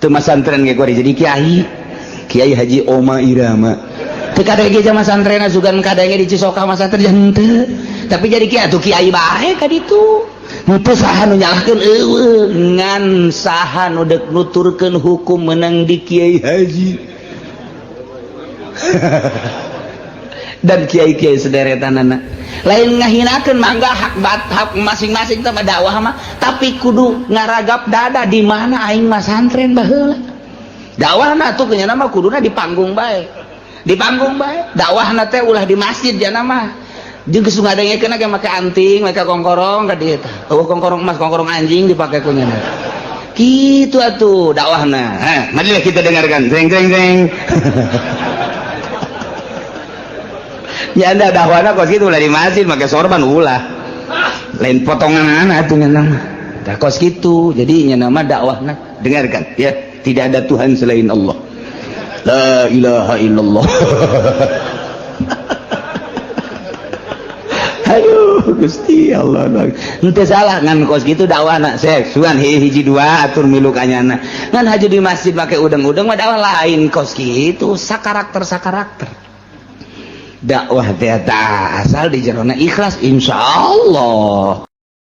teu masantren ge kuari jadi kiai Haji Oma Irama teu kadenge jama santrena sugan kadenge di Cisoka masantren henteu tapi jadi kiai atuh kiai bae ka ditu henteu saha nu nyalahkeun eueuh ngan saha nu deuk nuturkeun hukum menang di kiai haji dan kiai-kiai sederetanana lain ngahinakeun mangga hak masing-masing sama dakwah mah tapi kudu ngaragap dada di mana aing mah santren baheula dakwahna tuh nya mah kuduna di panggung bae dakwahna teh ulah di masjid jana mah jeung geus ngadengekeun ge make anting make kongkorong ka dieu teh kongkorong emas kongkorong anjing dipake ku nya kitu atuh dakwahna mari kita dengarkan jeng ya anda dakwahna kos gitu ulah di masjid make sorban ulah lain potongan atuh nya nama tah kos gitu jadi nya nama dakwahna dengarkan ya tidak ada Tuhan selain Allah la ilaha illallah aduh Gusti Allah henteu salah ngan kos gitu dakwahna sek sugan hiji dua atur milu kanyana ngan haji di masjid make udeng-udeng mah dakwah lain kos gitu sakarakter dakwah teh asal di jerona ikhlas insyaallah.